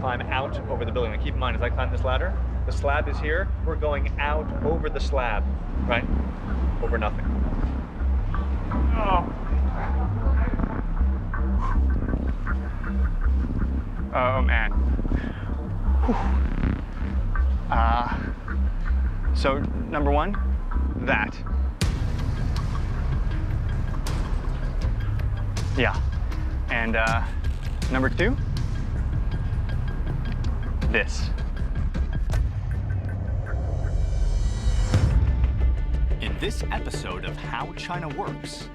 climb out over the building. And keep in mind, as I climb this ladder, the slab is here. We're going out over the slab, right? Over nothing. Oh. Oh, man. So, number one, that. Yeah. And number two, this. In this episode of How China Works,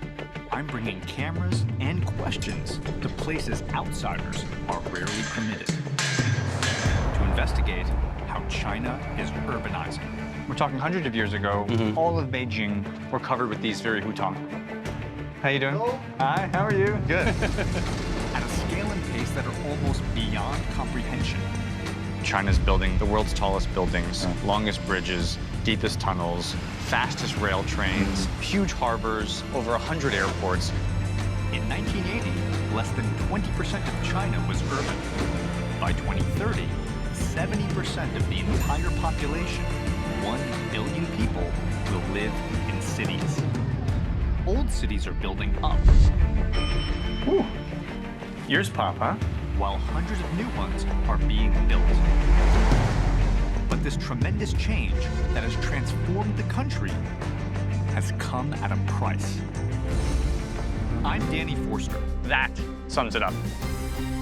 I'm bringing cameras and questions to places outsiders are rarely permitted to investigate how China is urbanizing. We're talking hundreds of years ago, all of Beijing were covered with these very hutong. How you doing? Hello. Hi, how are you? Good. At a scale and pace that are almost beyond comprehension. China's building the world's tallest buildings, longest bridges, deepest tunnels, fastest rail trains, huge harbors, over 100 airports. In 1980, less than 20% of China was urban. By 2030, 70% of the entire population, 1 billion people, will live in cities. Old cities are building up. Whew. Yours pop, huh? While hundreds of new ones are being built. But this tremendous change that has transformed the country has come at a price. I'm Danny Forster. That sums it up.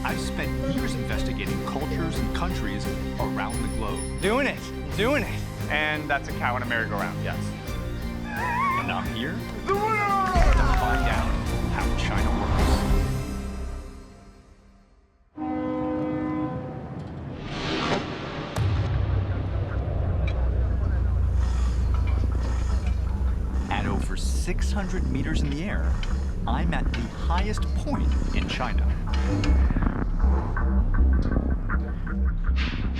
I've spent years investigating cultures and countries around the globe. Doing it. And that's a cow in a merry-go-round, yes. And I'm here to find out how China works. At over 600 meters in the air, I'm at the highest point in China.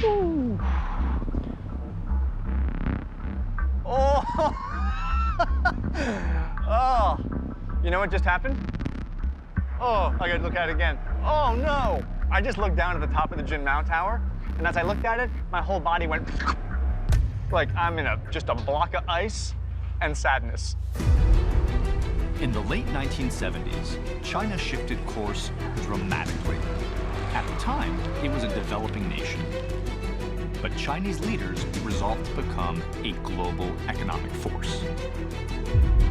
Ooh. Oh. Oh. You know what just happened? Oh, I gotta look at it again. Oh no! I just looked down at the top of the Jinmao Tower, and as I looked at it, my whole body went like I'm in just a block of ice and sadness. In the late 1970s, China shifted course dramatically. At the time, it was a developing nation. But Chinese leaders resolved to become a global economic force.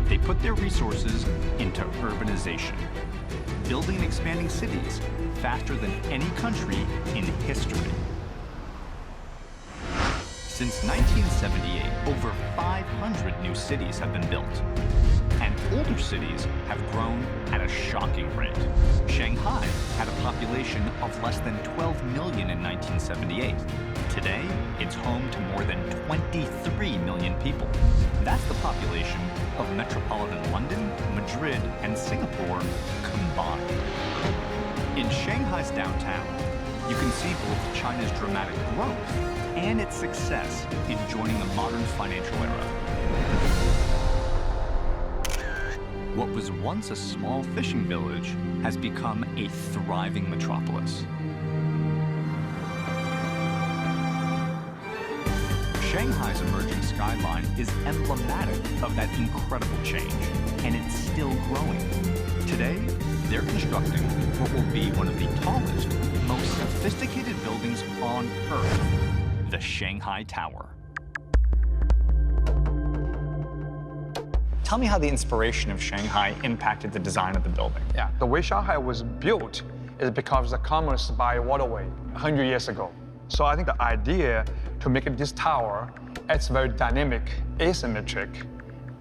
They put their resources into urbanization, building and expanding cities faster than any country in history. Since 1978, over 500 new cities have been built. And older cities have grown at a shocking rate. Shanghai had a population of less than 12 million in 1978. Today, it's home to more than 23 million people. That's the population of metropolitan London, Madrid, and Singapore combined. In Shanghai's downtown, you can see both China's dramatic growth and its success in joining the modern financial era. What was once a small fishing village has become a thriving metropolis. Shanghai's emerging skyline is emblematic of that incredible change, and it's still growing. Today, they're constructing what will be one of the tallest, most sophisticated buildings on Earth, the Shanghai Tower. Tell me how the inspiration of Shanghai impacted the design of the building. Yeah, the way Shanghai was built is because of the commerce by waterway 100 years ago. So I think the idea to make this tower, it's very dynamic, asymmetric,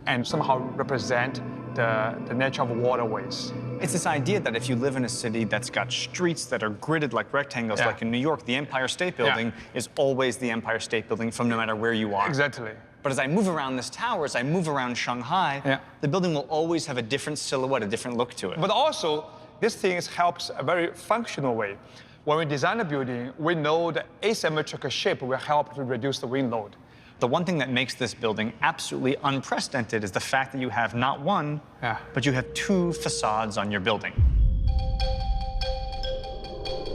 and somehow represent the nature of waterways. It's this idea that if you live in a city that's got streets that are gridded like rectangles, like in New York, the Empire State Building is always the Empire State Building from no matter where you are. Exactly. But as I move around this tower, as I move around Shanghai, the building will always have a different silhouette, a different look to it. But also, this thing helps a very functional way. When we design a building, we know the asymmetrical shape will help to reduce the wind load. The one thing that makes this building absolutely unprecedented is the fact that you have not one, but you have two facades on your building.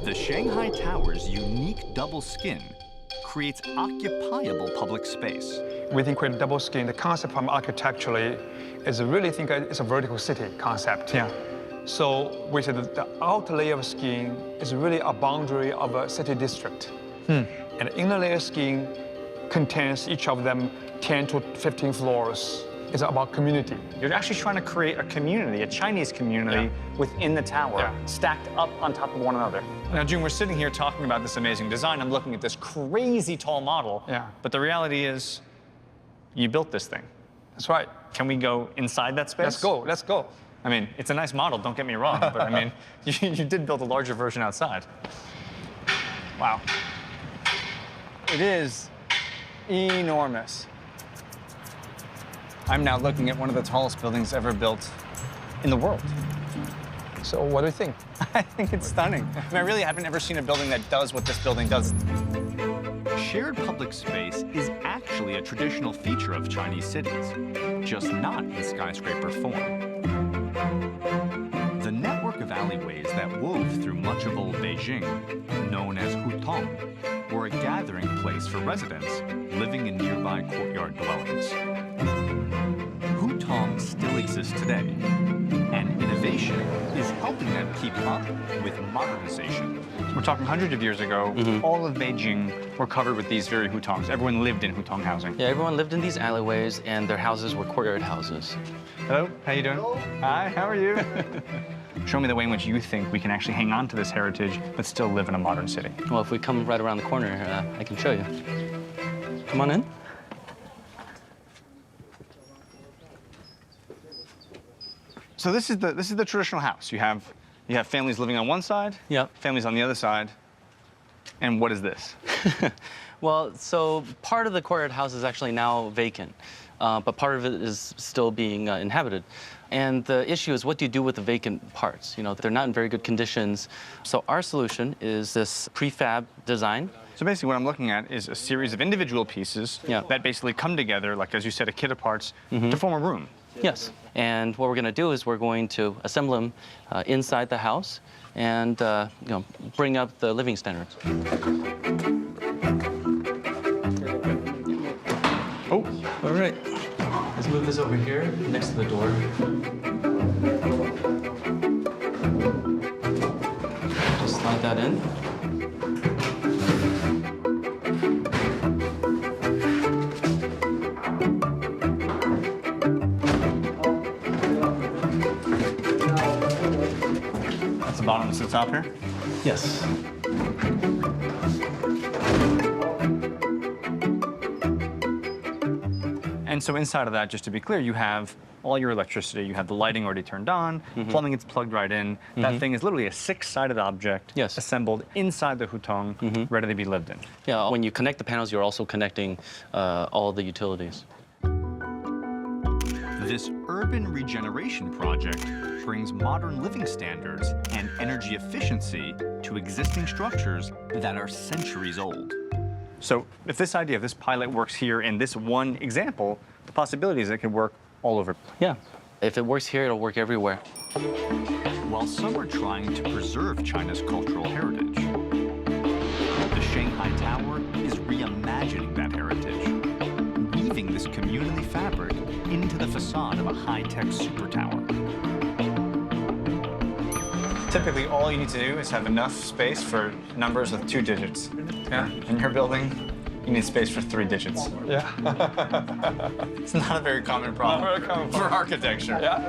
The Shanghai Tower's unique double skin creates occupiable public space. We think with double skin, the concept from architecturally is really think it's a vertical city concept. Yeah. So we said that the outer layer of skin is really a boundary of a city district. And the inner layer skin contains each of them 10 to 15 floors. It's about community. You're actually trying to create a community, a Chinese community within the tower, stacked up on top of one another. Now, June, we're sitting here talking about this amazing design. I'm looking at this crazy tall model. But the reality is, you built this thing. That's right. Can we go inside that space? Let's go, let's go. I mean, it's a nice model, don't get me wrong, but I mean, you did build a larger version outside. Wow. It is enormous. I'm now looking at one of the tallest buildings ever built in the world. So what do you think? I think it's stunning. I mean, I really haven't ever seen a building that does what this building does. Shared public space is actually a traditional feature of Chinese cities, just not in skyscraper form. The network of alleyways that wove through much of old Beijing, known as hutong, were a gathering place for residents living in nearby courtyard dwellings. Hutong still exists today, and innovation is helping them keep up with modernization. We're talking hundreds of years ago, all of Beijing were covered with these very hutongs. Everyone lived in hutong housing. Yeah, everyone lived in these alleyways, and their houses were courtyard houses. Hello, how you doing? Hello. Hi, how are you? Show me the way in which you think we can actually hang on to this heritage, but still live in a modern city. Well, if we come right around the corner, I can show you. Come on in. So this is the traditional house. You have families living on one side, families on the other side. And what is this? Well, so part of the courtyard house is actually now vacant, but part of it is still being inhabited. And the issue is, what do you do with the vacant parts? You know, they're not in very good conditions. So our solution is this prefab design. So basically what I'm looking at is a series of individual pieces that basically come together, like, as you said, a kit of parts, to form a room. Yes. And what we're going to do is we're going to assemble them inside the house and you know, bring up the living standards. Oh, all right. Let's move this over here next to the door. Just slide that in. That's the bottom, that's the top here? Yes. And so inside of that, just to be clear, you have all your electricity, you have the lighting already turned on, plumbing is plugged right in. That thing is literally a six-sided object assembled inside the hutong, ready to be lived in. Yeah, when you connect the panels, you're also connecting all the utilities. This urban regeneration project brings modern living standards and energy efficiency to existing structures that are centuries old. So if this idea of this pilot works here in this one example, the possibility is it could work all over. Yeah. If it works here, it'll work everywhere. While some are trying to preserve China's cultural heritage, the Shanghai Tower is reimagining that heritage, weaving this community fabric into the facade of a high-tech super tower. Typically, all you need to do is have enough space for numbers with 2 digits. Yeah. In your building, you need space for 3 digits. Yeah. It's not a very common problem for architecture. Yeah.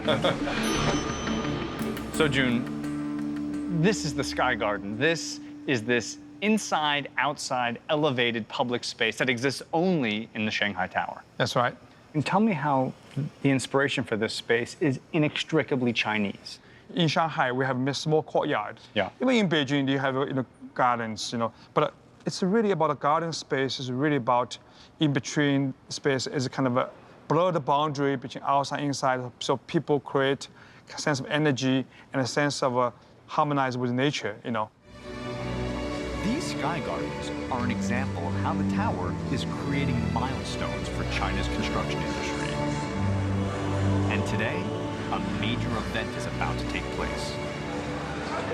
So, June, this is the Sky Garden. This is this inside, outside, elevated public space that exists only in the Shanghai Tower. That's right. And tell me how the inspiration for this space is inextricably Chinese. In Shanghai, we have a small courtyard. Yeah. Even in Beijing, you have gardens, But it's really about a garden space. It's really about in-between space is kind of a blurred boundary between outside and inside, so people create a sense of energy and a sense of harmonize with nature, These sky gardens are an example of how the tower is creating milestones for China's construction industry. And today, a major event is about to take place.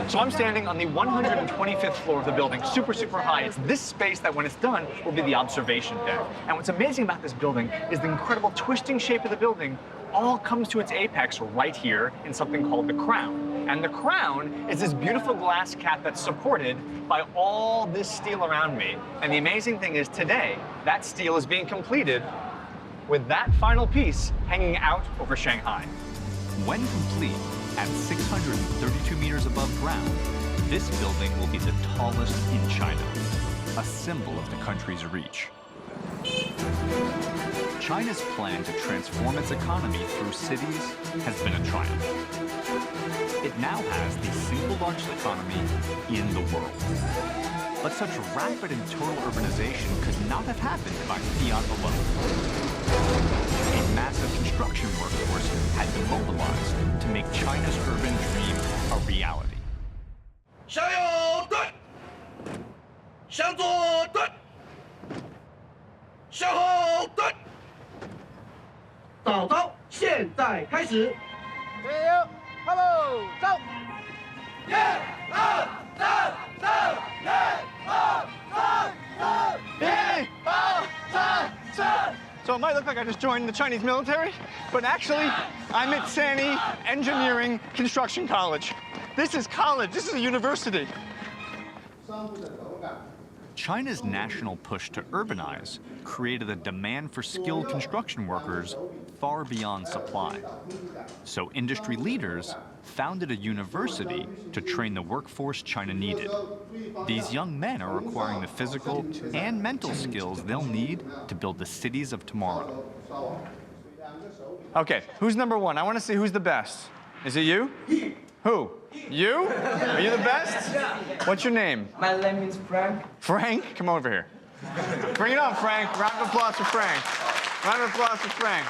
So I'm standing on the 125th floor of the building, super, super high. It's this space that when it's done will be the observation deck. And what's amazing about this building is the incredible twisting shape of the building all comes to its apex right here in something called the crown. And the crown is this beautiful glass cap that's supported by all this steel around me. And the amazing thing is today, that steel is being completed with that final piece hanging out over Shanghai. When complete, at 632 meters above ground, this building will be the tallest in China, a symbol of the country's reach. China's plan to transform its economy through cities has been a triumph. It now has the single largest economy in the world. But such rapid and total urbanization could not have happened by fiat alone. A massive construction workforce had been mobilized to make China's urban dream a reality. 向右蹲，向左蹲，向后蹲。早操现在开始。加油 ，Hello， 走！1、2、3、4、5、6、7、8、9、10。 So it might look like I just joined the Chinese military, but actually, I'm at Thayi Engineering Construction College. This is college. This is a university. China's national push to urbanize created a demand for skilled construction workers far beyond supply. So industry leaders founded a university to train the workforce China needed. These young men are acquiring the physical and mental skills they'll need to build the cities of tomorrow. Okay, who's number one? I want to see who's the best. Is it you? Who? You? Are you the best? What's your name? My name is Frank. Frank? Come over here. Bring it up, Frank. Round of applause for Frank. Round of applause for Frank.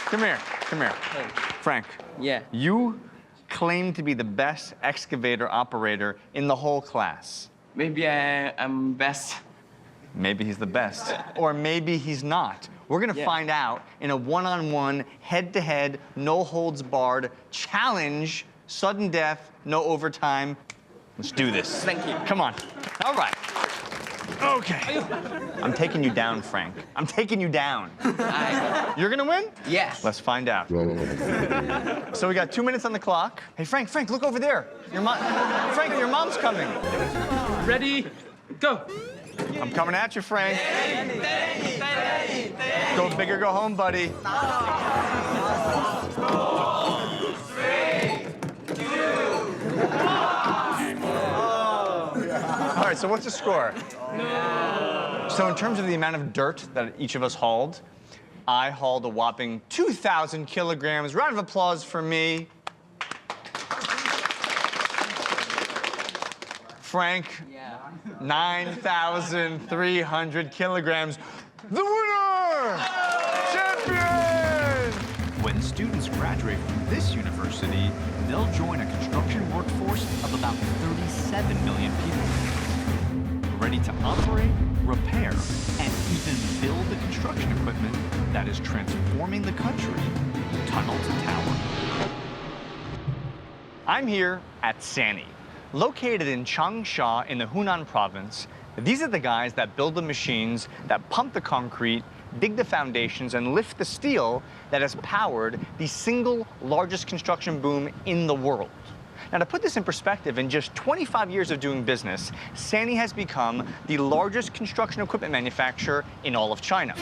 Come here. Come here. Frank. Yeah. You claim to be the best excavator operator in the whole class. Maybe I'm best. Maybe he's the best. Or maybe he's not. We're gonna find out in a one-on-one, head-to-head, no-holds-barred challenge, sudden death, no overtime. Let's do this. Thank you. Come on. All right. Okay. I'm taking you down, Frank. I'm taking you down. You're gonna win? Yes. Let's find out. So we got 2 minutes on the clock. Hey, Frank, look over there. Frank, your mom's coming. Ready, go. I'm coming at you, Frank. Go big or go home, buddy. 3, 2. All right, so what's the score? So in terms of the amount of dirt that each of us hauled, I hauled a whopping 2,000 kilograms. Round of applause for me. Frank, 9,300 kilograms. The winner! Champion! When students graduate from this university, they'll join a construction workforce of about 37 million people, ready to operate, repair, and even build the construction equipment that is transforming the country tunnel to tower. I'm here at Thayi. Located in Changsha in the Hunan province, these are the guys that build the machines that pump the concrete, dig the foundations, and lift the steel that has powered the single largest construction boom in the world. Now, to put this in perspective, in just 25 years of doing business, Thayi has become the largest construction equipment manufacturer in all of China.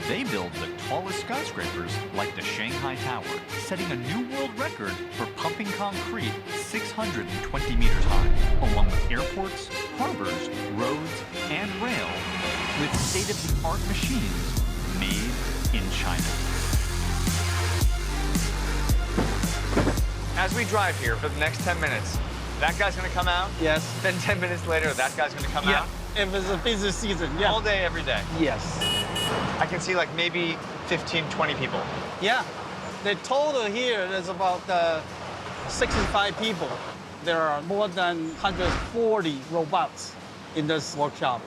They build the tallest skyscrapers like the Shanghai Tower, setting a new world record for pumping concrete 620 meters high, along with airports, harbors, roads, and rail, with state-of-the-art machines made in China. As we drive here for the next 10 minutes, that guy's gonna come out. Yes. Then 10 minutes later, that guy's gonna come out. If it's a busy season, yeah. All day, every day. Yes. I can see like maybe 15, 20 people. Yeah. The total here is about 65 people. There are more than 140 robots in this workshop.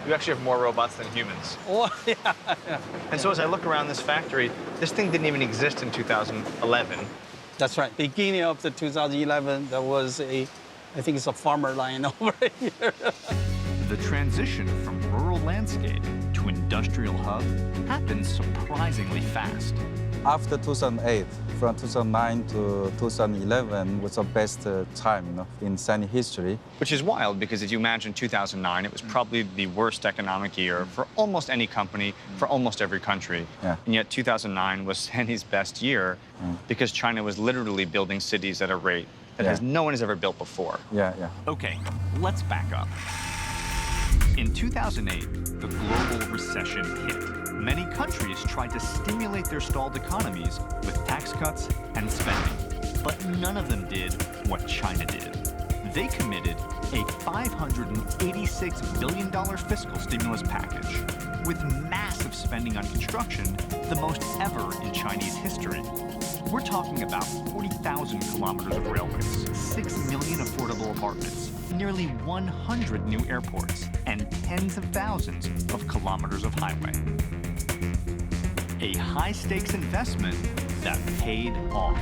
You actually have more robots than humans. Oh, yeah. And so as I look around this factory, this thing didn't even exist in 2011. That's right. Beginning of the 2011, there was a I think it's a farmer line over here. The transition from rural landscape to industrial hub happened surprisingly fast. After 2008, from 2009 to 2011 was the best time in Sany history. Which is wild, because if you imagine 2009, it was probably the worst economic year for almost any company, for almost every country. Yeah. And yet 2009 was Sany's best year because China was literally building cities at a rate that no one has ever built before. Yeah. Okay, let's back up. In 2008, the global recession hit. Many countries tried to stimulate their stalled economies with tax cuts and spending, but none of them did what China did. They committed a $586 billion fiscal stimulus package, with massive spending on construction, the most ever in Chinese history. We're talking about 40,000 kilometers of railways, 6 million affordable apartments, nearly 100 new airports, and tens of thousands of kilometers of highway. A high-stakes investment that paid off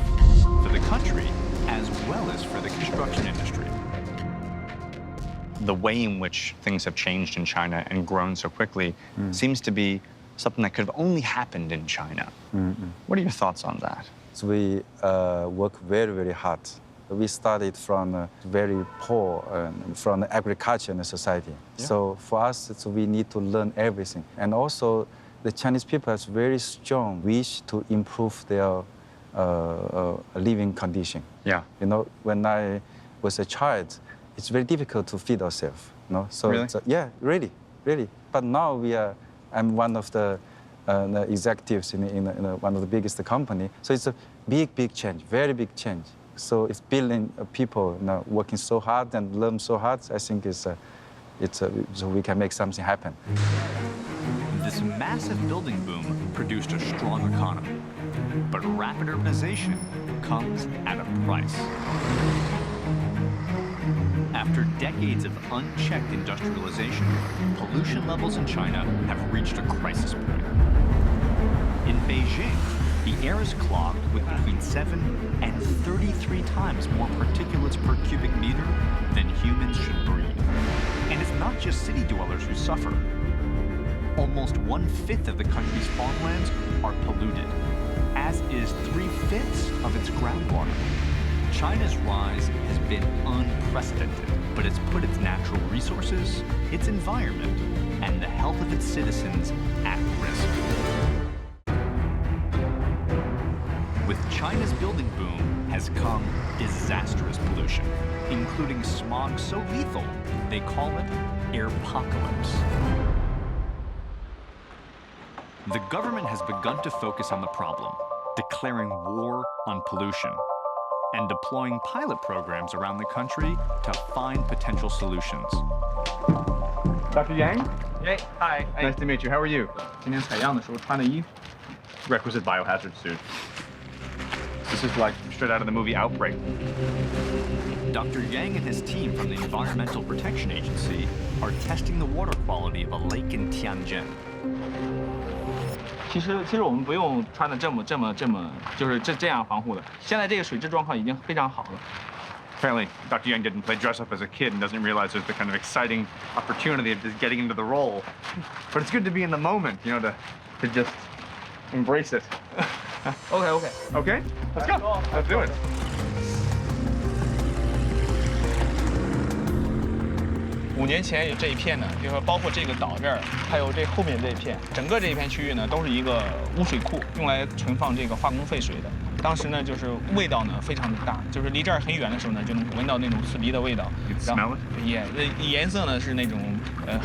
for the country as well as for the construction industry. The way in which things have changed in China and grown so quickly seems to be something that could have only happened in China. What are your thoughts on that? So we work very, very hard. We started from very poor, from the agriculture and society. Yeah. So for us, we need to learn everything. And also, the Chinese people has very strong wish to improve their living condition. Yeah. You know, when I was a child, it's very difficult to feed ourselves. You know? So, Really? yeah, really. But now I'm one of the executives in one of the biggest company. So it's a big change, very big change. So if billion people working so hard and learn so hard, I think so we can make something happen. This massive building boom produced a strong economy, but rapid urbanization comes at a price. After decades of unchecked industrialization, pollution levels in China have reached a crisis point. In Beijing, the air is clogged with between 7 and 33 times more particulates per cubic meter than humans should breathe. And it's not just city dwellers who suffer. Almost 1/5 of the country's farmlands are polluted, as is 3/5 of its groundwater. China's rise has been unprecedented, but it's put its natural resources, its environment, and the health of its citizens at risk. With China's building boom has come disastrous pollution, including smog so lethal, they call it airpocalypse. The government has begun to focus on the problem, declaring war on pollution, and deploying pilot programs around the country to find potential solutions. Dr. Yang? Hey, hi. Nice to meet you. How are you? 今天采样的时候穿的衣服 Requisite biohazard suit. This is like straight out of the movie Outbreak. Dr. Yang and his team from the Environmental Protection Agency are testing the water quality of a lake in Tianjin. 其实我们不用穿的这么就是这样防护的。现在这个水质状况已经非常好了。 Apparently, Dr. Yang didn't play dress up as a kid and doesn't realize there's the kind of exciting opportunity of just getting into the role. But it's good to be in the moment, you know, to just embrace it. OK。 Okay? Let's go. Let's do it. 5年前有这一片呢，就是说包括这个岛这儿，还有这后面这一片，整个这一片区域呢，都是一个污水库，用来存放这个化工废水的。当时呢，就是味道呢非常的大，就是离这儿很远的时候呢，就能闻到那种刺鼻的味道。Smell it? 颜色呢是那种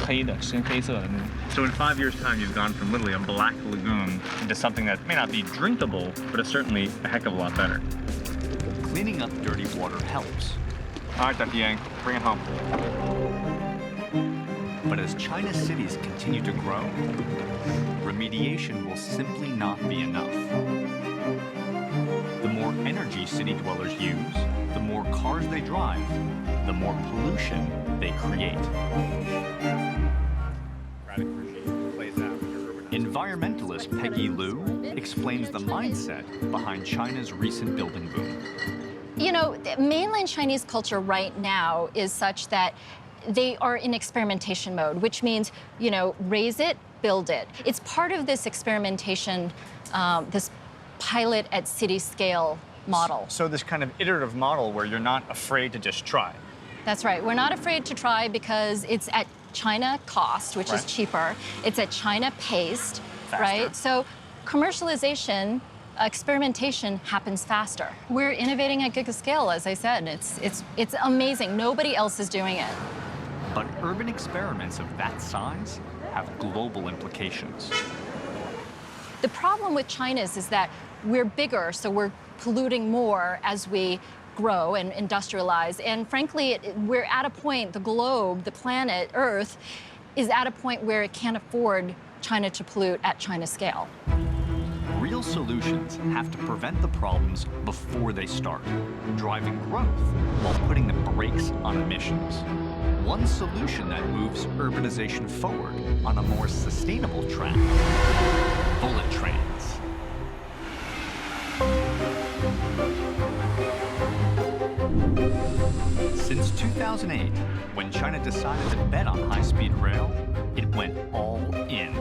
黑的，深黑色的那种。 So in 5 years' time, you've gone from literally a black lagoon into something that may not be drinkable, but it's certainly a heck of a lot better. Cleaning up dirty water helps. All right, Dr. Yang, bring it home. But as China's cities continue to grow, remediation will simply not be enough. The more energy city dwellers use, the more cars they drive, the more pollution they create. Environmentalist Peggy Liu explains the mindset behind China's recent building boom. You know, mainland Chinese culture right now is such that they are in experimentation mode, which means, you know, raise it, build it. It's part of this experimentation, this pilot at city scale model. So this kind of iterative model where you're not afraid to just try. That's right. We're not afraid to try because it's at China cost, which is cheaper. It's at China paced, right? So commercialization, experimentation happens faster. We're innovating at gigascale, as I said. It's amazing. Nobody else is doing it. But urban experiments of that size have global implications. The problem with China is that we're bigger, so we're polluting more as we grow and industrialize. And frankly, we're at a point, the globe, the planet, Earth, is at a point where it can't afford China to pollute at China scale. Real solutions have to prevent the problems before they start, driving growth while putting the brakes on emissions. One solution that moves urbanization forward on a more sustainable track: bullet trains. Since 2008, when China decided to bet on high-speed rail, it went all in.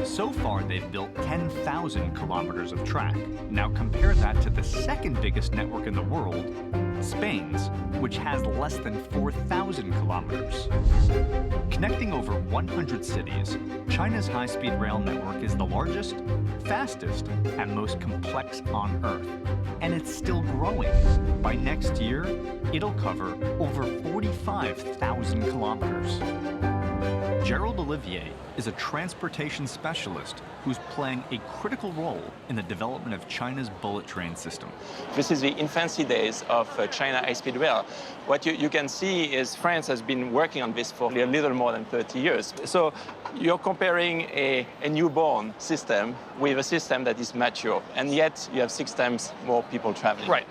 So far, they've built 10,000 kilometers of track. Now compare that to the second biggest network in the world, Spain's, which has less than 4,000 kilometers. Connecting over 100 cities, China's high-speed rail network is the largest, fastest, and most complex on Earth. And it's still growing. By next year, it'll cover over 45,000 kilometers. Gerald Olivier is a transportation specialist who's playing a critical role in the development of China's bullet train system. This is the infancy days of China high-speed rail. What you can see is France has been working on this for a little more than 30 years. So you're comparing a newborn system with a system that is mature, and yet you have 6 times more people traveling. Right.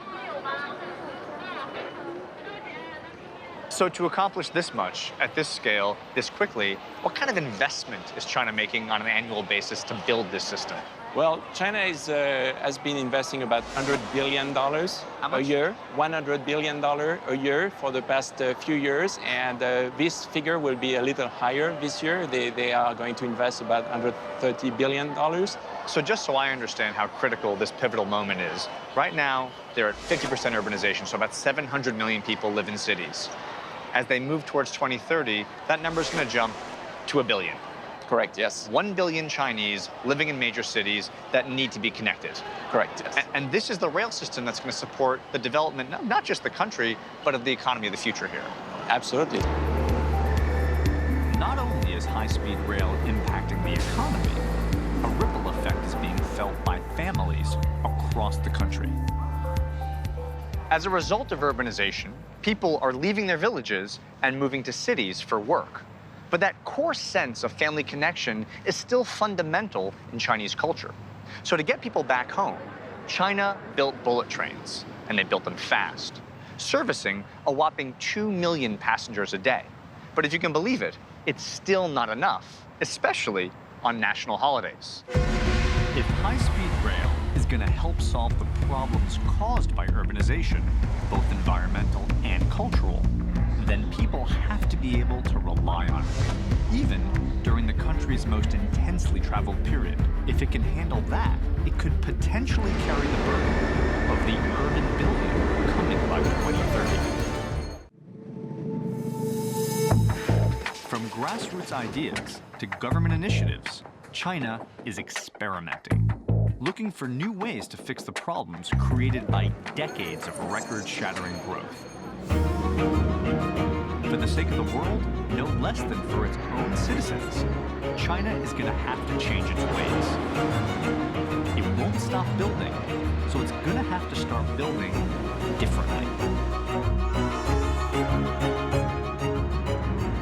So to accomplish this much, at this scale, this quickly, what kind of investment is China making on an annual basis to build this system? Well, China has been investing about $100 billion a year, $100 billion a year for the past few years, and this figure will be a little higher this year. They are going to invest about $130 billion. So just so I understand how critical this pivotal moment is, right now, they're at 50% urbanization, so about 700 million people live in cities. As they move towards 2030, that number is going to jump to 1 billion. Correct, yes. 1 billion Chinese living in major cities that need to be connected. Correct, yes. And this is the rail system that's going to support the development, not just the country, but of the economy of the future here. Absolutely. Not only is high-speed rail impacting the economy, a ripple effect is being felt by families across the country. As a result of urbanization, people are leaving their villages and moving to cities for work. But that core sense of family connection is still fundamental in Chinese culture. So to get people back home, China built bullet trains, and they built them fast, servicing a whopping 2 million passengers a day. But if you can believe it, it's still not enough, especially on national holidays. If high-speed rail is going to help solve the problems caused by urbanization, both environmental and cultural, then people have to be able to rely on it, even during the country's most intensely traveled period. If it can handle that, it could potentially carry the burden of the urban billion coming by 2030. From grassroots ideas to government initiatives, China is experimenting, looking for new ways to fix the problems created by decades of record-shattering growth. For the sake of the world, no less than for its own citizens, China is going to have to change its ways. It won't stop building, so it's going to have to start building differently.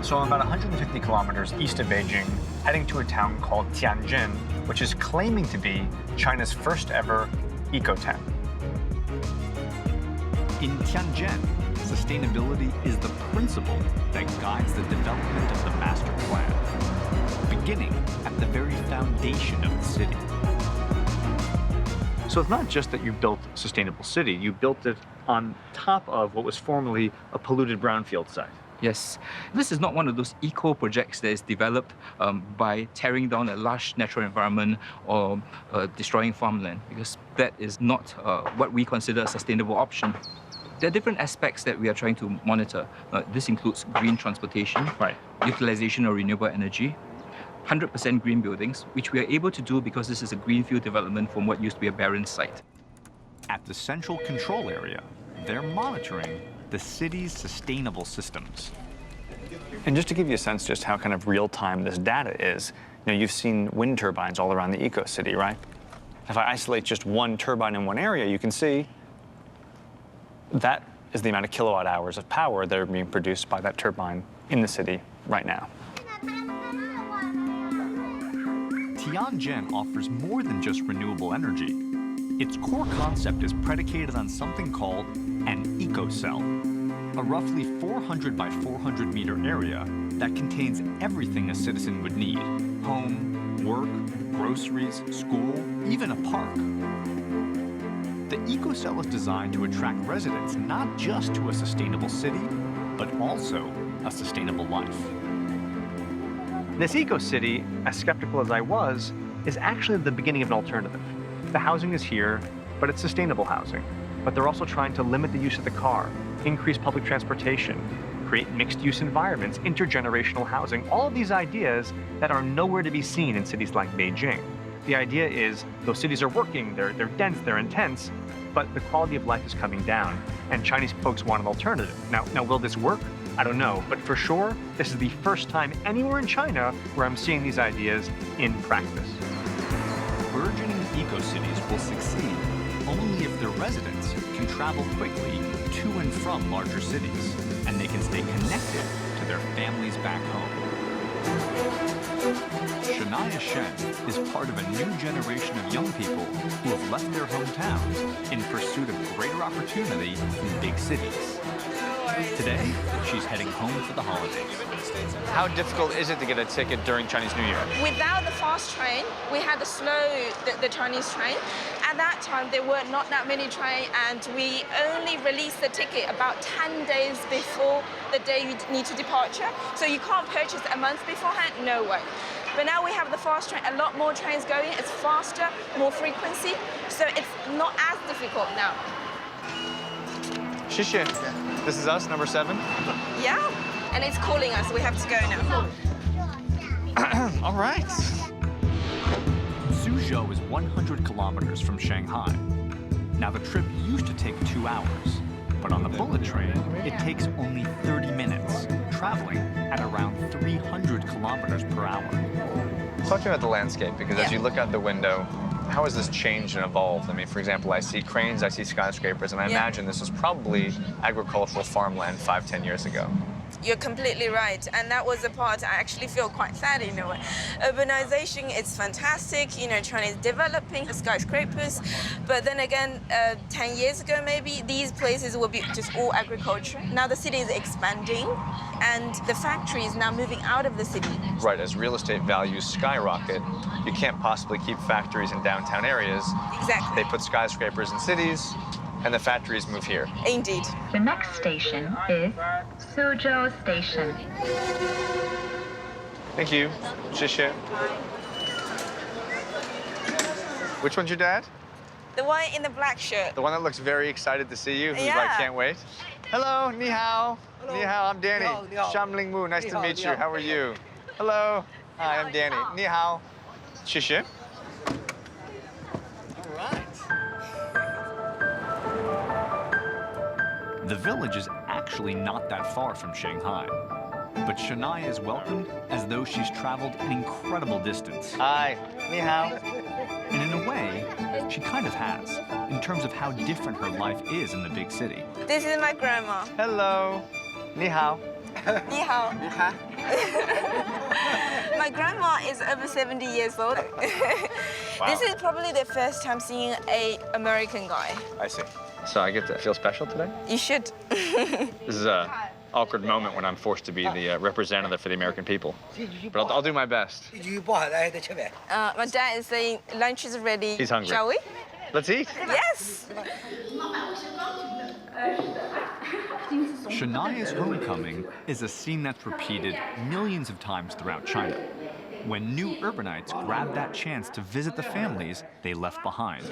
So I'm about 150 kilometers east of Beijing, heading to a town called Tianjin, which is claiming to be China's first ever eco-town. In Tianjin, sustainability is the principle that guides the development of the master plan, beginning at the very foundation of the city. So it's not just that you built a sustainable city, you built it on top of what was formerly a polluted brownfield site. Yes, this is not one of those eco projects that is developed by tearing down a large natural environment or destroying farmland, because that is not what we consider a sustainable option. There are different aspects that we are trying to monitor. This includes green transportation, utilization of renewable energy, 100% green buildings, which we are able to do because this is a greenfield development from what used to be a barren site. At the central control area, they're monitoring the city's sustainable systems. And just to give you a sense just how kind of real-time this data is, you've seen wind turbines all around the eco-city, right? If I isolate just one turbine in one area, you can see that is the amount of kilowatt hours of power that are being produced by that turbine in the city right now. Tianjin offers more than just renewable energy. Its core concept is predicated on something called an eco-cell, a roughly 400 by 400 meter area that contains everything a citizen would need: home, work, groceries, school, even a park. The eco-cell is designed to attract residents not just to a sustainable city, but also a sustainable life. This eco-city, as skeptical as I was, is actually the beginning of an alternative. The housing is here, but it's sustainable housing. But they're also trying to limit the use of the car, increase public transportation, create mixed-use environments, intergenerational housing, all of these ideas that are nowhere to be seen in cities like Beijing. The idea is those cities are working, they're dense, they're intense, but the quality of life is coming down, and Chinese folks want an alternative. Now, will this work? I don't know, but for sure, this is the first time anywhere in China where I'm seeing these ideas in practice. Burgeoning eco-cities will succeed only if their residents can travel quickly to and from larger cities, and they can stay connected to their families back home. Shania Shen is part of a new generation of young people who have left their hometowns in pursuit of greater opportunity in big cities. Today, she's heading home for the holidays. How difficult is it to get a ticket during Chinese New Year? Without the fast train, we had the Chinese train. At that time, there were not that many trains, and we only released the ticket about 10 days before the day you need to departure. So you can't purchase a month beforehand, no way. But now we have the fast train, a lot more trains going, it's faster, more frequency, so it's not as difficult now. Xie. This is us, number 7. Yeah, and it's calling us, we have to go now. All right. Suzhou is 100 kilometers from Shanghai. Now, the trip used to take 2 hours, but on the bullet train, it takes only 30 minutes, traveling at around 300 kilometers per hour. Talk to me about the landscape, because as you look out the window, how has this changed and evolved? I mean, for example, I see cranes, I see skyscrapers, and I imagine this was probably agricultural farmland 5-10 years ago. You're completely right, and that was the part I actually feel quite sad in a way. Urbanization is fantastic, China is developing the skyscrapers, but then again, 10 years ago maybe, these places will be just all agriculture. Now the city is expanding, and the factory is now moving out of the city. Right, as real estate values skyrocket, you can't possibly keep factories in downtown areas. Exactly. They put skyscrapers in cities, and the factories move here. Indeed. The next station is Suzhou Station. Thank you. Xie. Which one's your dad? The one in the black shirt. The one that looks very excited to see you, who's Yeah. like, can't wait. Hello, ni hao. Ni hao, I'm Danny. Ni hao. Shamling Mu, nice Ni to hao, meet ni you. hao. How are you? Hello. Hi, I'm Danny. Ni hao. Xie. The village is actually not that far from Shanghai, but Shania is welcomed as though she's traveled an incredible distance. Hi, ni hao. And in a way, she kind of has, in terms of how different her life is in the big city. This is my grandma. Hello. Ni hao. Ni hao. My grandma is over 70 years old. This is probably the first time seeing an American guy. I see. So I get to feel special today? You should. This is an awkward moment when I'm forced to be the representative for the American people. But I'll do my best. My dad is saying lunch is ready. He's hungry. Shall we? Let's eat. Yes. Shania's homecoming is a scene that's repeated millions of times throughout China. When new urbanites grab that chance to visit the families they left behind.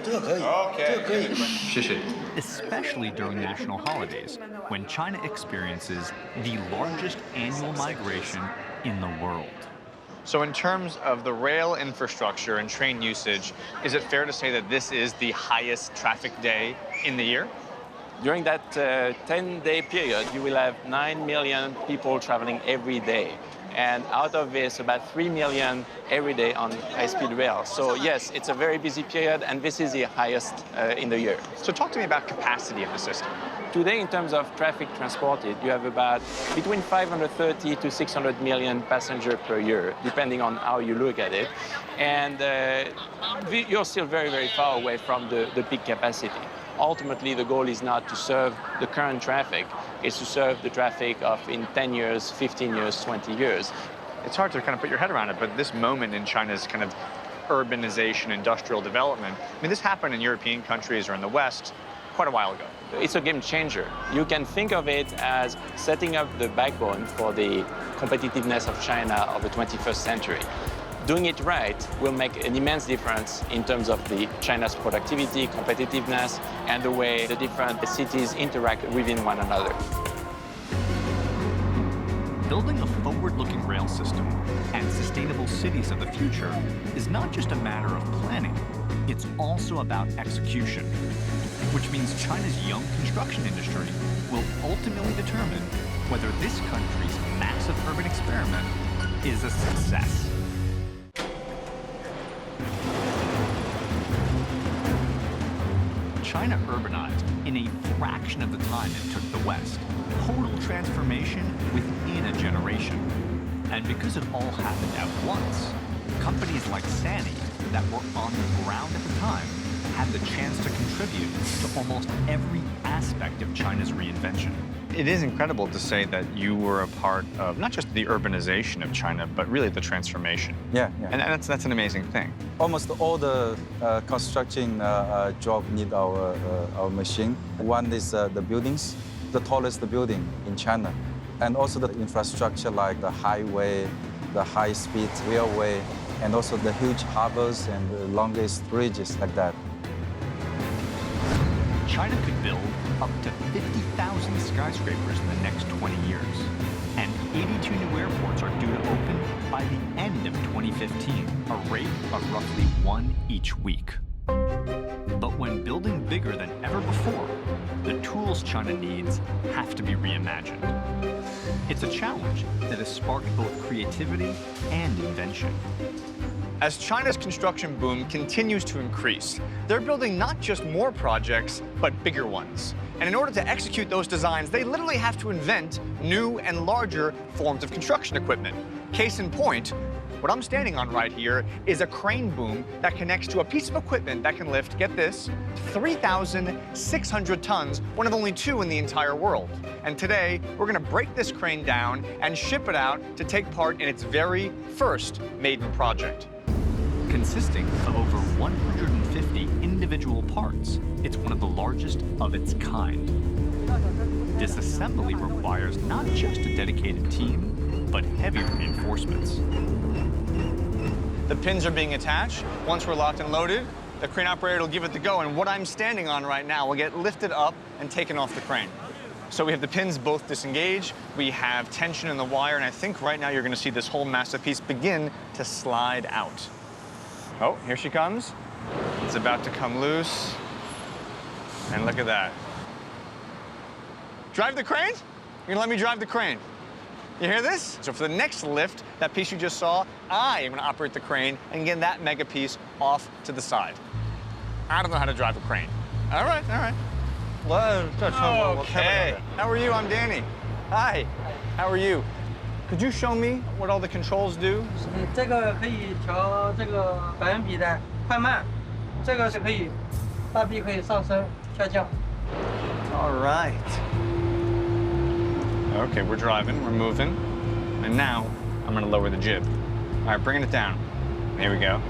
Especially during national holidays, when China experiences the largest annual migration in the world. So in terms of the rail infrastructure and train usage, is it fair to say that this is the highest traffic day in the year? During that 10-day period, you will have 9 million people traveling every day. And out of this, about 3 million every day on high-speed rail. So yes, it's a very busy period, and this is the highest in the year. So talk to me about capacity of the system. Today, in terms of traffic transported, you have about between 530 to 600 million passengers per year, depending on how you look at it. And you're still very, very far away from the peak capacity. Ultimately, the goal is not to serve the current traffic, it's to serve the traffic of in 10 years, 15 years, 20 years. It's hard to kind of put your head around it, but this moment in China's kind of urbanization, industrial development, I mean, this happened in European countries or in the West quite a while ago. It's a game changer. You can think of it as setting up the backbone for the competitiveness of China of the 21st century. Doing it right will make an immense difference in terms of China's productivity, competitiveness, and the way the different cities interact within one another. Building a forward-looking rail system and sustainable cities of the future is not just a matter of planning, it's also about execution, which means China's young construction industry will ultimately determine whether this country's massive urban experiment is a success. China urbanized in a fraction of the time it took the West. Total transformation within a generation. And because it all happened at once, companies like Sany that were on the ground at the time had the chance to contribute to almost every aspect of China's reinvention. It is incredible to say that you were a part of not just the urbanization of China, but really the transformation. Yeah. And that's an amazing thing. Almost all the construction job need our machine. One is the buildings, the tallest building in China, and also the infrastructure like the highway, the high-speed railway, and also the huge harbors and the longest bridges like that. China could build up to 50,000 skyscrapers in the next 20 years. And 82 new airports are due to open by the end of 2015, a rate of roughly one each week. But when building bigger than ever before, the tools China needs have to be reimagined. It's a challenge that has sparked both creativity and invention. As China's construction boom continues to increase, they're building not just more projects, but bigger ones. And in order to execute those designs, they literally have to invent new and larger forms of construction equipment. Case in point, what I'm standing on right here is a crane boom that connects to a piece of equipment that can lift, get this, 3,600 tons, one of only 2 in the entire world. And today, we're gonna break this crane down and ship it out to take part in its very first maiden project. Consisting of over 150 individual parts, it's one of the largest of its kind. This assembly requires not just a dedicated team, but heavy reinforcements. The pins are being attached. Once we're locked and loaded, the crane operator will give it the go, and what I'm standing on right now will get lifted up and taken off the crane. So we have the pins both disengaged, we have tension in the wire, and I think right now you're gonna see this whole massive piece begin to slide out. Oh, here she comes. It's about to come loose. And look at that. Drive the crane? You're gonna let me drive the crane. You hear this? So for the next lift, that piece you just saw, I am gonna operate the crane and get that mega piece off to the side. I don't know how to drive a crane. All right. Okay. How are you? I'm Danny. Hi. How are you? Could you show me what all the controls do? 这个可以调这个百分比的快慢，这个是可以大臂可以上升下降。 All right. Okay, we're driving, we're moving, and now I'm gonna lower the jib. All right, bringing it down. Here we go.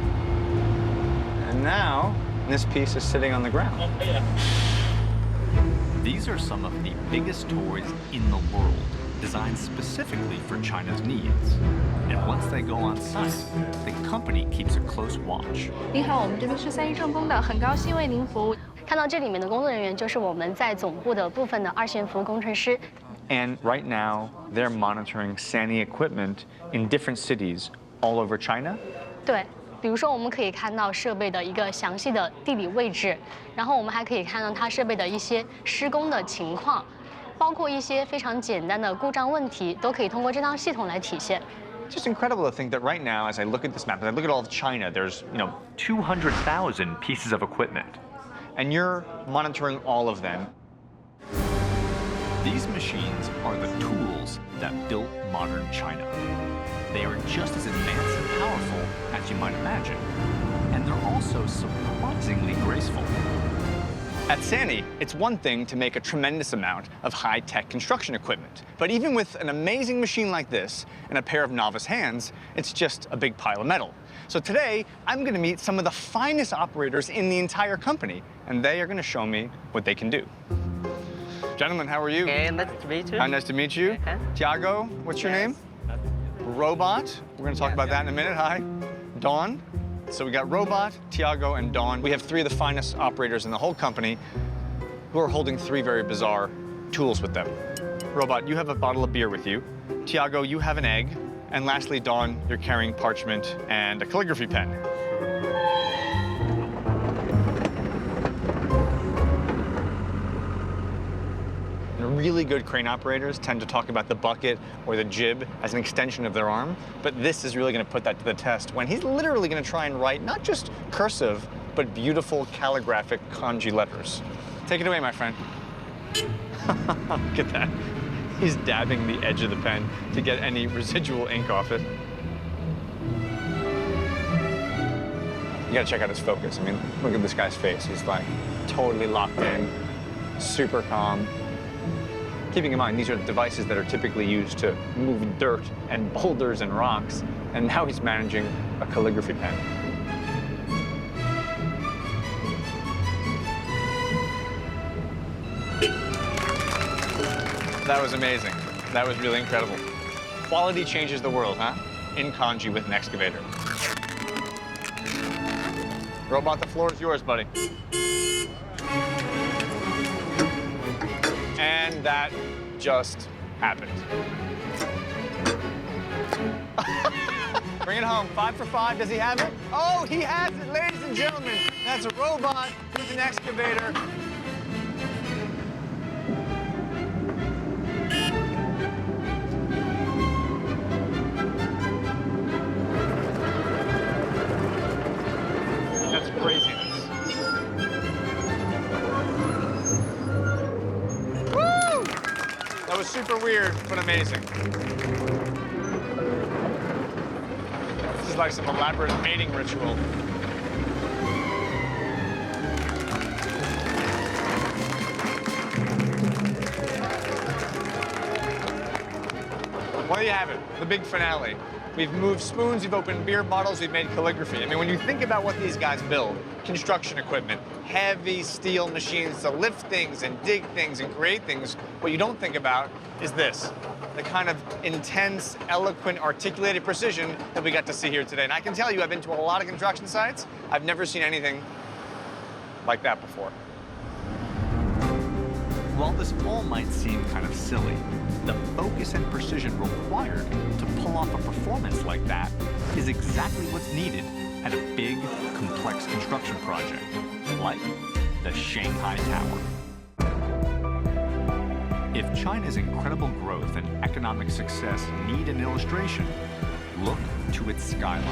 And now And this piece is sitting on the ground. These are some of the biggest toys in the world, designed specifically for China's needs. And once they go on site, the company keeps a close watch. 您好，我们这边是3一重工的，很高兴为您服务。看到这里面的工作人员，就是我们在总部的部分的2线服务工程师。 And right now, they're monitoring SANY equipment in different cities all over China. 对，比如说我们可以看到设备的一个详细的地理位置，然后我们还可以看到它设备的一些施工的情况，包括一些非常简单的故障问题，都可以通过这套系统来体现。 Just incredible to think that right now, as I look at this map, as I look at all of China, there's 200,000 pieces of equipment, and you're monitoring all of them. These machines are the tools that built modern China. They are just as advanced and powerful as you might imagine, and they're also surprisingly graceful. At SANY, it's one thing to make a tremendous amount of high-tech construction equipment. But even with an amazing machine like this and a pair of novice hands, it's just a big pile of metal. So today, I'm going to meet some of the finest operators in the entire company, and they are going to show me what they can do. Gentlemen, how are you? Hey, nice to meet you. Nice to meet you. Tiago, what's your name? Robot. We're going to talk about that in a minute. Hi. Dawn. So we got Robot, Tiago, and Dawn. We have 3 of the finest operators in the whole company who are holding 3 very bizarre tools with them. Robot, you have a bottle of beer with you. Tiago, you have an egg. And lastly, Dawn, you're carrying parchment and a calligraphy pen. Really good crane operators tend to talk about the bucket or the jib as an extension of their arm, but this is really going to put that to the test when he's literally going to try and write not just cursive, but beautiful calligraphic kanji letters. Take it away, my friend. Look at that. He's dabbing the edge of the pen to get any residual ink off it. You gotta check out his focus. I mean, look at this guy's face. He's like totally locked in, super calm. Keeping in mind, these are devices that are typically used to move dirt and boulders and rocks, and now he's managing a calligraphy pen. That was amazing. That was really incredible. Quality changes the world, huh? In kanji with an excavator. Robot, the floor is yours, buddy. And that just happened. Bring it home. 5 for 5. Does he have it? Oh, he has it, ladies and gentlemen. That's a robot with an excavator. That's craziness. That was super weird, but amazing. This is like some elaborate mating ritual. Well, there you have it, the big finale. We've moved spoons, we've opened beer bottles, we've made calligraphy. I mean, when you think about what these guys build, construction equipment, heavy steel machines to lift things and dig things and create things, what you don't think about is this, the kind of intense, eloquent, articulated precision that we got to see here today. And I can tell you, I've been to a lot of construction sites. I've never seen anything like that before. While this all might seem kind of silly, the focus and precision required to pull off a performance like that is exactly what's needed at a big, complex construction project, like the Shanghai Tower. If China's incredible growth and economic success need an illustration, look to its skyline.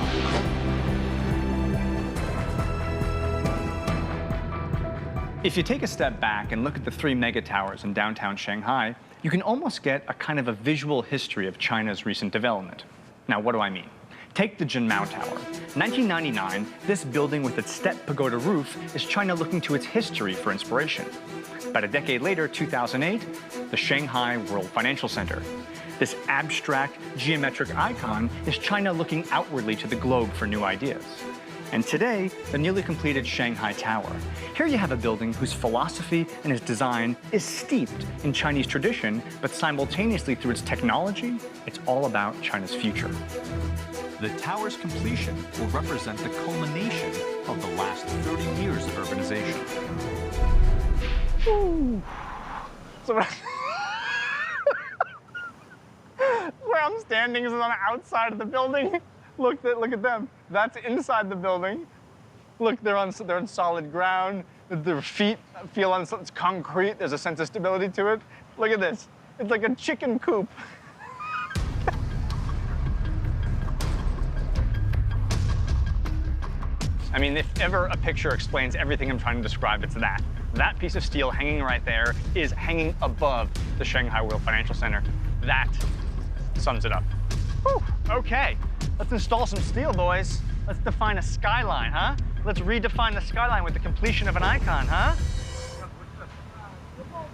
If you take a step back and look at the 3 mega towers in downtown Shanghai, you can almost get a kind of a visual history of China's recent development. Now, what do I mean? Take the Jinmao Tower. 1999, this building with its step pagoda roof is China looking to its history for inspiration. About a decade later, 2008, the Shanghai World Financial Center. This abstract, geometric icon is China looking outwardly to the globe for new ideas. And today, the newly completed Shanghai Tower. Here you have a building whose philosophy and its design is steeped in Chinese tradition, but simultaneously through its technology, it's all about China's future. The tower's completion will represent the culmination of the last 30 years of urbanization. Ooh. So where I'm standing is on the outside of the building. Look at them. That's inside the building. Look, they're on solid ground. Their feet feel on it's concrete. There's a sense of stability to it. Look at this. It's like a chicken coop. I mean, if ever a picture explains everything I'm trying to describe, it's that. That piece of steel hanging right there is hanging above the Shanghai World Financial Center. That sums it up. Whew, okay, let's install some steel, boys. Let's define a skyline, huh? Let's redefine the skyline with the completion of an icon, huh?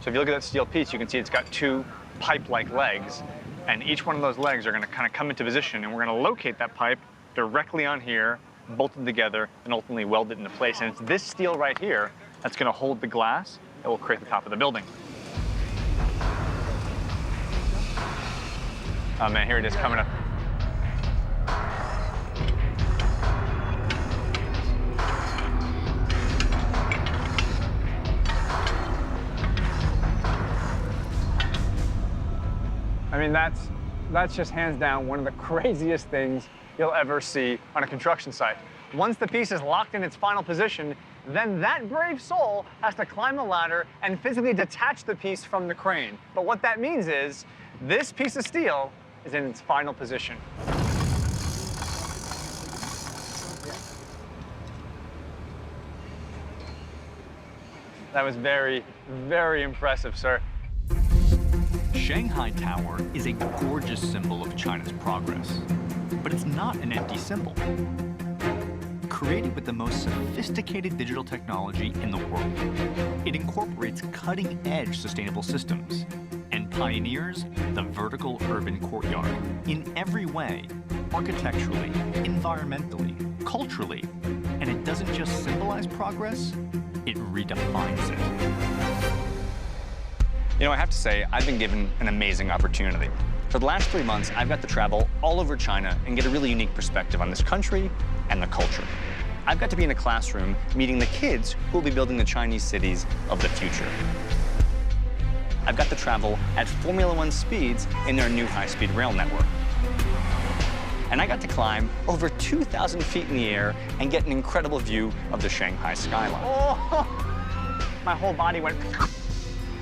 So if you look at that steel piece, you can see it's got two pipe-like legs, and each one of those legs are gonna kind of come into position, and we're gonna locate that pipe directly on here, bolted together, and ultimately welded into place. And it's this steel right here that's gonna hold the glass that will create the top of the building. Oh man, here it is coming up. I mean, that's just hands down one of the craziest things you'll ever see on a construction site. Once the piece is locked in its final position, then that brave soul has to climb the ladder and physically detach the piece from the crane. But what that means is this piece of steel is in its final position. That was very, very impressive, sir. Shanghai Tower is a gorgeous symbol of China's progress, but it's not an empty symbol. Created with the most sophisticated digital technology in the world, it incorporates cutting-edge sustainable systems and pioneers the vertical urban courtyard in every way, architecturally, environmentally, culturally. And it doesn't just symbolize progress, it redefines it. You know, I have to say, I've been given an amazing opportunity. For the last 3 months, I've got to travel all over China and get a really unique perspective on this country and the culture. I've got to be in a classroom meeting the kids who will be building the Chinese cities of the future. I've got to travel at Formula One speeds in their new high-speed rail network. And I got to climb over 2,000 feet in the air and get an incredible view of the Shanghai skyline. Oh, my whole body went.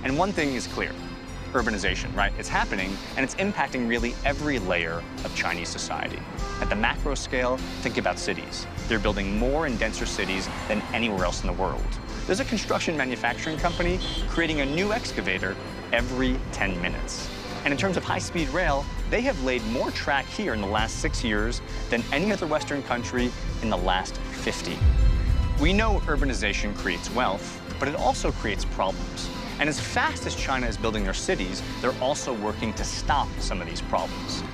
And one thing is clear, urbanization, right? It's happening, and it's impacting really every layer of Chinese society. At the macro scale, think about cities. They're building more and denser cities than anywhere else in the world. There's a construction manufacturing company creating a new excavator every 10 minutes. And in terms of high-speed rail, they have laid more track here in the last 6 years than any other Western country in the last 50. We know urbanization creates wealth, but it also creates problems. And as fast as China is building their cities, they're also working to stop some of these problems.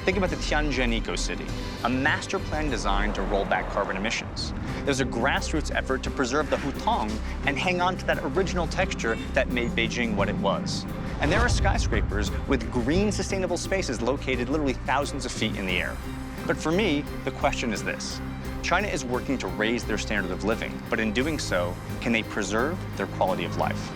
Think about the Tianjin Eco-City, a master plan designed to roll back carbon emissions. There's a grassroots effort to preserve the hutong and hang on to that original texture that made Beijing what it was. And there are skyscrapers with green, sustainable spaces located literally thousands of feet in the air. But for me, the question is this. China is working to raise their standard of living, but in doing so, can they preserve their quality of life?